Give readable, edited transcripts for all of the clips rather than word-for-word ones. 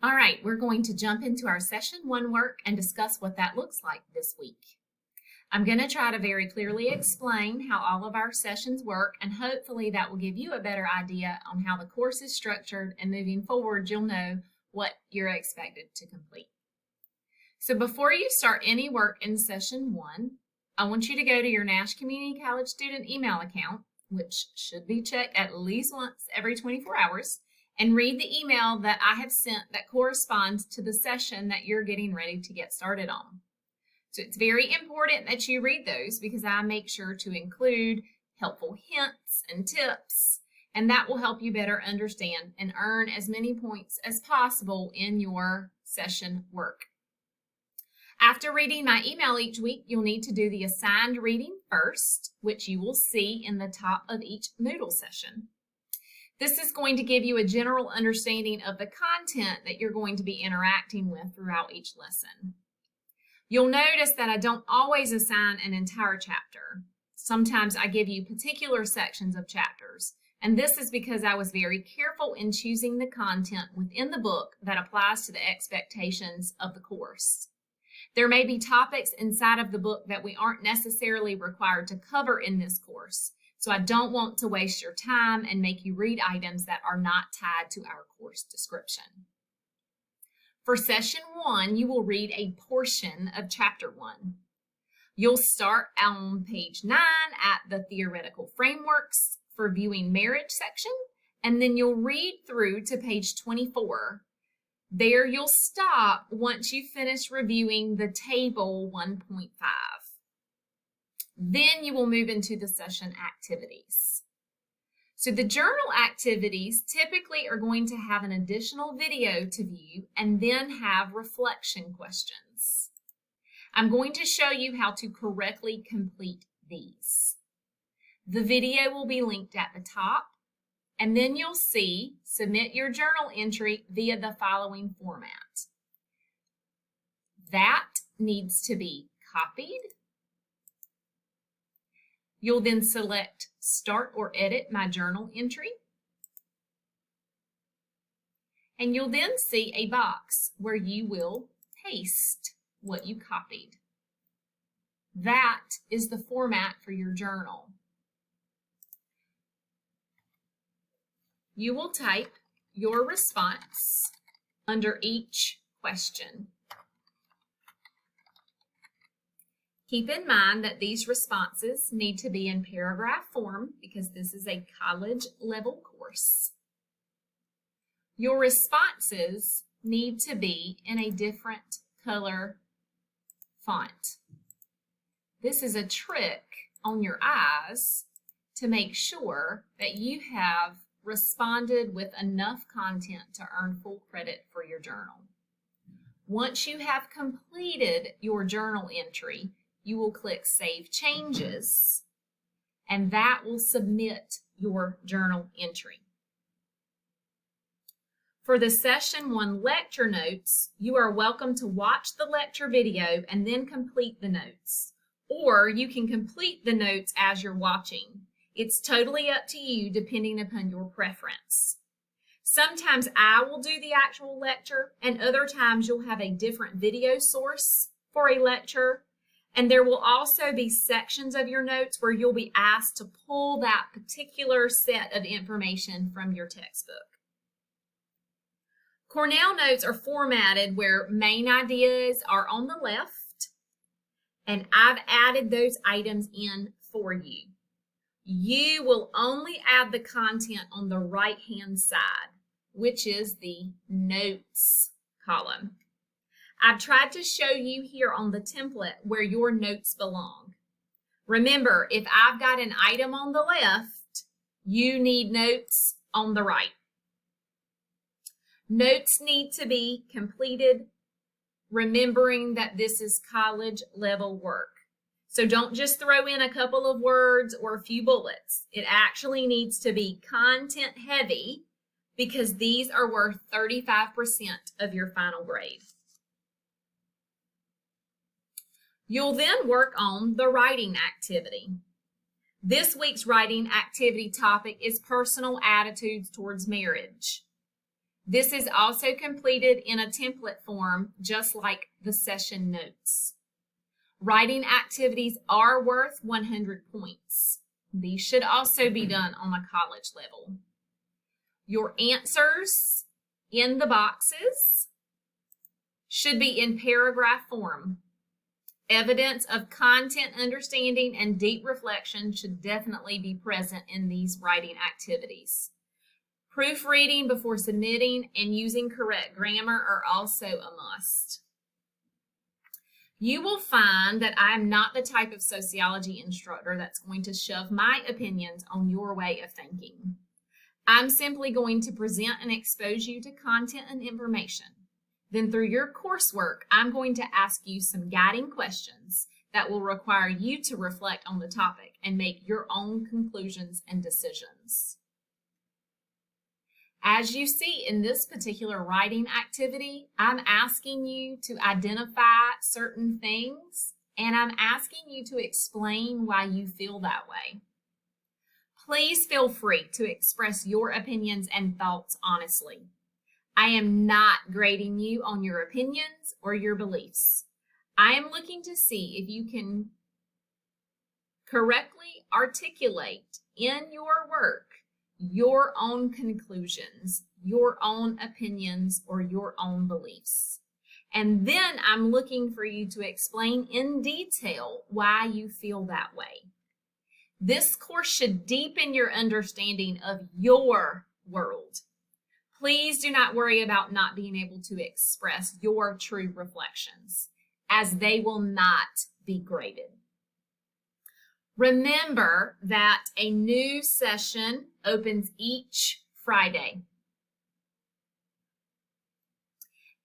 All right, we're going to jump into our session 1 work and discuss what that looks like this week. I'm going to try to very clearly explain how all of our sessions work, and hopefully that will give you a better idea on how the course is structured, and moving forward you'll know what you're expected to complete. So before you start any work in session 1, I want you to go to your Nash Community College student email account, which should be checked at least once every 24 hours, and read the email that I have sent that corresponds to the session that you're getting ready to get started on. So it's very important that you read those because I make sure to include helpful hints and tips, and that will help you better understand and earn as many points as possible in your session work. After reading my email each week, you'll need to do the assigned reading first, which you will see in the top of each Moodle session. This is going to give you a general understanding of the content that you're going to be interacting with throughout each lesson. You'll notice that I don't always assign an entire chapter. Sometimes I give you particular sections of chapters, and this is because I was very careful in choosing the content within the book that applies to the expectations of the course. There may be topics inside of the book that we aren't necessarily required to cover in this course, so I don't want to waste your time and make you read items that are not tied to our course description. For session 1, you will read a portion of chapter 1. You'll start on page 9 at the theoretical frameworks for viewing marriage section, and then you'll read through to page 24. There you'll stop once you finish reviewing the table 1.5. Then you will move into the session activities. So the journal activities typically are going to have an additional video to view and then have reflection questions. I'm going to show you how to correctly complete these. The video will be linked at the top, and then you'll see submit your journal entry via the following format. That needs to be copied. You'll then select Start or Edit My Journal Entry. And you'll then see a box where you will paste what you copied. That is the format for your journal. You will type your response under each question. Keep in mind that these responses need to be in paragraph form because this is a college level course. Your responses need to be in a different color font. This is a trick on your eyes to make sure that you have responded with enough content to earn full credit for your journal. Once you have completed your journal entry, you will click Save Changes, and that will submit your journal entry. For the Session 1 lecture notes, you are welcome to watch the lecture video and then complete the notes, or you can complete the notes as you're watching. It's totally up to you depending upon your preference. Sometimes I will do the actual lecture, and other times you'll have a different video source for a lecture. And there will also be sections of your notes where you'll be asked to pull that particular set of information from your textbook. Cornell notes are formatted where main ideas are on the left, and I've added those items in for you. You will only add the content on the right-hand side, which is the Notes column. I've tried to show you here on the template where your notes belong. Remember, if I've got an item on the left, you need notes on the right. Notes need to be completed, remembering that this is college level work. So don't just throw in a couple of words or a few bullets. It actually needs to be content heavy because these are worth 35% of your final grade. You'll then work on the writing activity. This week's writing activity topic is personal attitudes towards marriage. This is also completed in a template form, just like the session notes. Writing activities are worth 100 points. These should also be done on a college level. Your answers in the boxes should be in paragraph form. Evidence of content understanding and deep reflection should definitely be present in these writing activities. Proofreading before submitting and using correct grammar are also a must. You will find that I'm not the type of sociology instructor that's going to shove my opinions on your way of thinking. I'm simply going to present and expose you to content and information. Then through your coursework, I'm going to ask you some guiding questions that will require you to reflect on the topic and make your own conclusions and decisions. As you see in this particular writing activity, I'm asking you to identify certain things, and I'm asking you to explain why you feel that way. Please feel free to express your opinions and thoughts honestly. I am not grading you on your opinions or your beliefs. I am looking to see if you can correctly articulate in your work your own conclusions, your own opinions, or your own beliefs. And then I'm looking for you to explain in detail why you feel that way. This course should deepen your understanding of your world. Please do not worry about not being able to express your true reflections, as they will not be graded. Remember that a new session opens each Friday.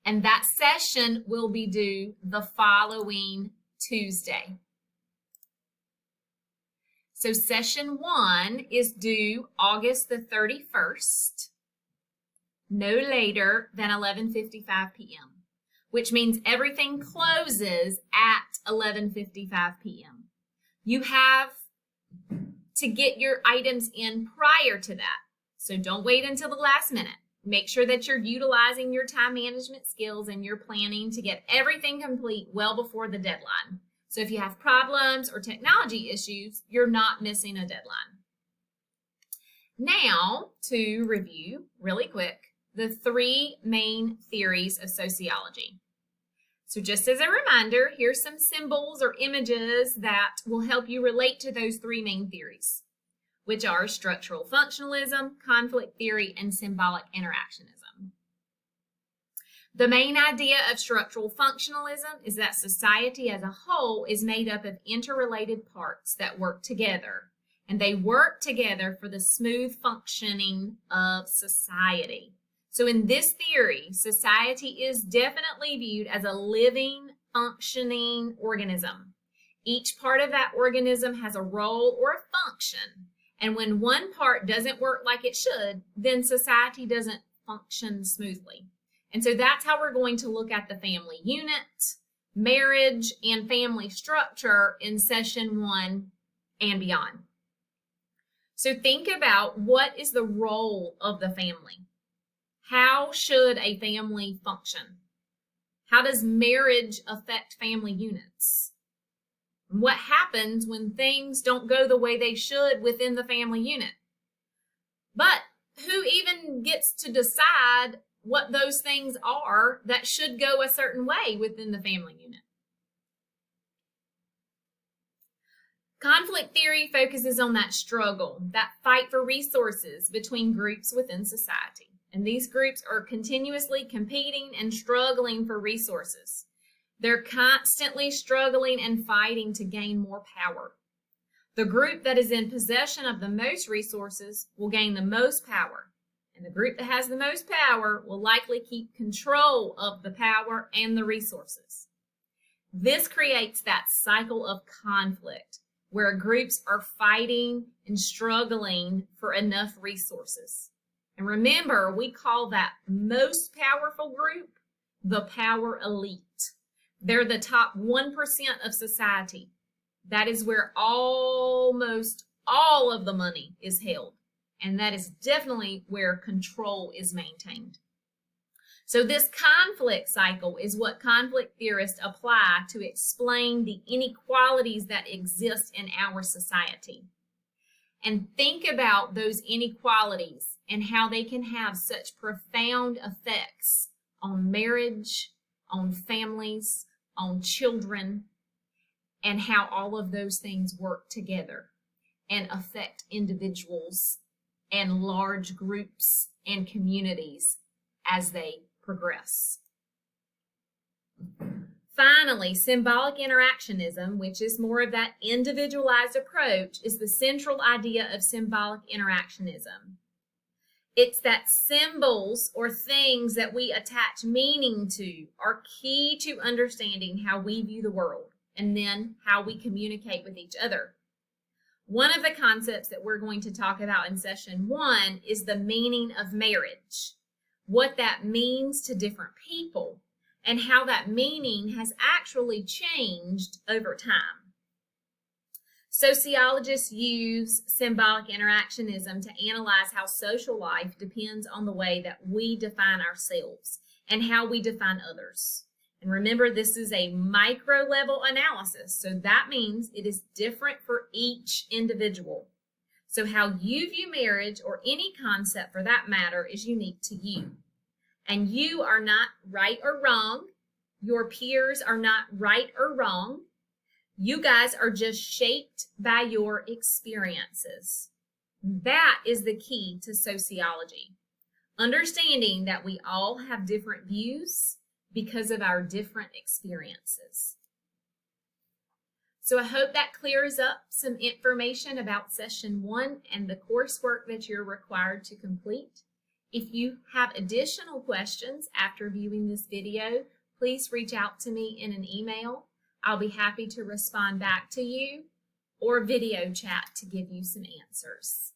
And that session will be due the following Tuesday. So session 1 is due August the 31st, no later than 11:55 p.m., which means everything closes at 11:55 p.m. You have to get your items in prior to that. So don't wait until the last minute. Make sure that you're utilizing your time management skills and your planning to get everything complete well before the deadline. So if you have problems or technology issues, you're not missing a deadline. Now, to review really quick, the 3 main theories of sociology. So just as a reminder, here's some symbols or images that will help you relate to those 3 main theories, which are structural functionalism, conflict theory, and symbolic interactionism. The main idea of structural functionalism is that society as a whole is made up of interrelated parts that work together, and they work together for the smooth functioning of society. So in this theory, society is definitely viewed as a living, functioning organism. Each part of that organism has a role or a function. And when one part doesn't work like it should, then society doesn't function smoothly. And so that's how we're going to look at the family unit, marriage, and family structure in session 1 and beyond. So think about, what is the role of the family? How should a family function? How does marriage affect family units? What happens when things don't go the way they should within the family unit? But who even gets to decide what those things are that should go a certain way within the family unit? Conflict theory focuses on that struggle, that fight for resources between groups within society. And these groups are continuously competing and struggling for resources. They're constantly struggling and fighting to gain more power. The group that is in possession of the most resources will gain the most power. And the group that has the most power will likely keep control of the power and the resources. This creates that cycle of conflict where groups are fighting and struggling for enough resources. And remember, we call that most powerful group the power elite. They're the top 1% of society. That is where almost all of the money is held. And that is definitely where control is maintained. So this conflict cycle is what conflict theorists apply to explain the inequalities that exist in our society. And think about those inequalities and how they can have such profound effects on marriage, on families, on children, and how all of those things work together and affect individuals and large groups and communities as they progress. Finally, symbolic interactionism, which is more of that individualized approach, is the central idea of symbolic interactionism. It's that symbols or things that we attach meaning to are key to understanding how we view the world and then how we communicate with each other. One of the concepts that we're going to talk about in session 1 is the meaning of marriage, what that means to different people, and how that meaning has actually changed over time. Sociologists use symbolic interactionism to analyze how social life depends on the way that we define ourselves and how we define others. And remember, this is a micro-level analysis, so that means it is different for each individual. So how you view marriage, or any concept for that matter, is unique to you. And you are not right or wrong. Your peers are not right or wrong. You guys are just shaped by your experiences. That is the key to sociology. Understanding that we all have different views because of our different experiences. So I hope that clears up some information about session 1 and the coursework that you're required to complete. If you have additional questions after viewing this video, please reach out to me in an email. I'll be happy to respond back to you, or video chat to give you some answers.